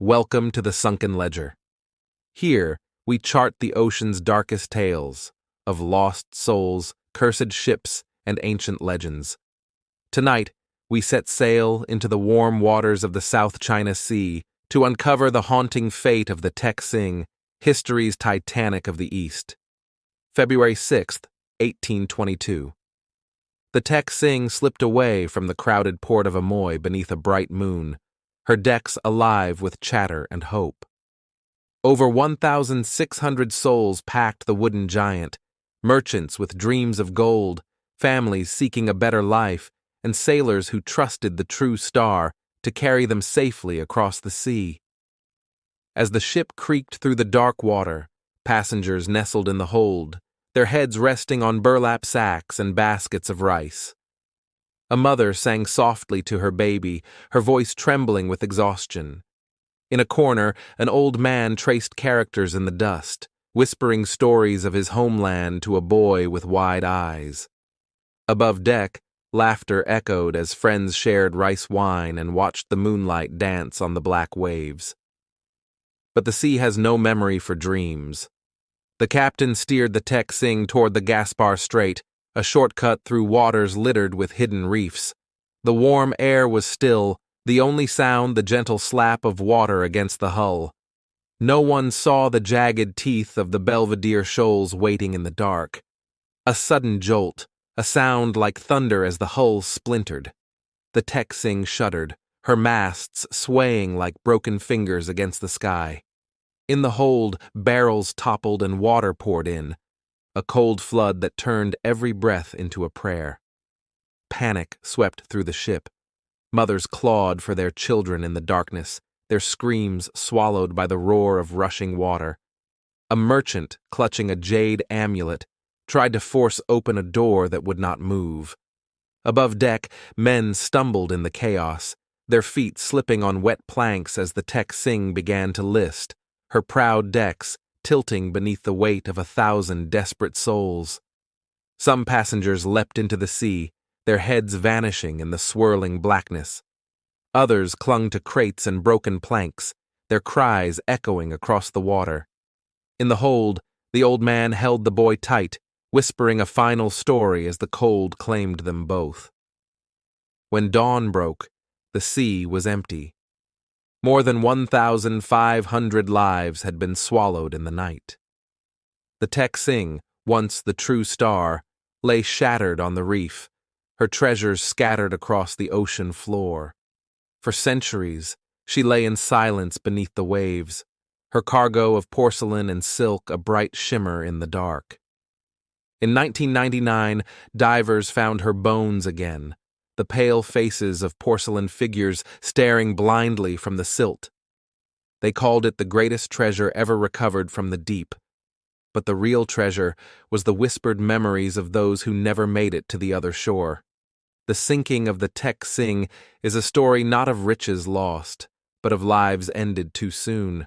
Welcome to the Sunken Ledger. Here, we chart the ocean's darkest tales of lost souls, cursed ships, and ancient legends. Tonight, we set sail into the warm waters of the South China Sea to uncover the haunting fate of the Tek Sing, history's Titanic of the East. February 6th, 1822. The Tek Sing slipped away from the crowded port of Amoy beneath a bright moon, her decks alive with chatter and hope. Over 1,600 souls packed the wooden giant, merchants with dreams of gold, families seeking a better life, and sailors who trusted the true star to carry them safely across the sea. As the ship creaked through the dark water, passengers nestled in the hold, their heads resting on burlap sacks and baskets of rice. A mother sang softly to her baby, her voice trembling with exhaustion. In a corner, an old man traced characters in the dust, whispering stories of his homeland to a boy with wide eyes. Above deck, laughter echoed as friends shared rice wine and watched the moonlight dance on the black waves. But the sea has no memory for dreams. The captain steered the Tek Sing toward the Gaspar Strait, a shortcut through waters littered with hidden reefs. The warm air was still, the only sound the gentle slap of water against the hull. No one saw the jagged teeth of the Belvedere shoals waiting in the dark. A sudden jolt, a sound like thunder as the hull splintered. The Tek Sing shuddered, her masts swaying like broken fingers against the sky. In the hold, barrels toppled and water poured in, a cold flood that turned every breath into a prayer. Panic swept through the ship. Mothers clawed for their children in the darkness, their screams swallowed by the roar of rushing water. A merchant, clutching a jade amulet, tried to force open a door that would not move. Above deck, men stumbled in the chaos, their feet slipping on wet planks as the Tek Sing began to list, her proud decks tilting beneath the weight of 1,000 desperate souls. Some passengers leapt into the sea, their heads vanishing in the swirling blackness. Others clung to crates and broken planks, their cries echoing across the water. In the hold, the old man held the boy tight, whispering a final story as the cold claimed them both. When dawn broke, the sea was empty. More than 1,500 lives had been swallowed in the night. The Tek Sing, once the true star, lay shattered on the reef, her treasures scattered across the ocean floor. For centuries, she lay in silence beneath the waves, her cargo of porcelain and silk a bright shimmer in the dark. In 1999, divers found her bones again, the pale faces of porcelain figures staring blindly from the silt. They called it the greatest treasure ever recovered from the deep. But the real treasure was the whispered memories of those who never made it to the other shore. The sinking of the Tek Sing is a story not of riches lost, but of lives ended too soon.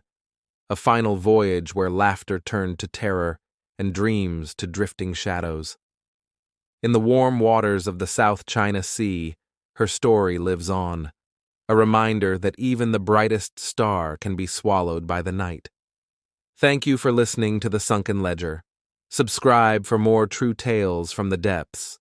A final voyage where laughter turned to terror and dreams to drifting shadows. In the warm waters of the South China Sea, her story lives on, a reminder that even the brightest star can be swallowed by the night. Thank you for listening to The Sunken Ledger. Subscribe for more true tales from the depths.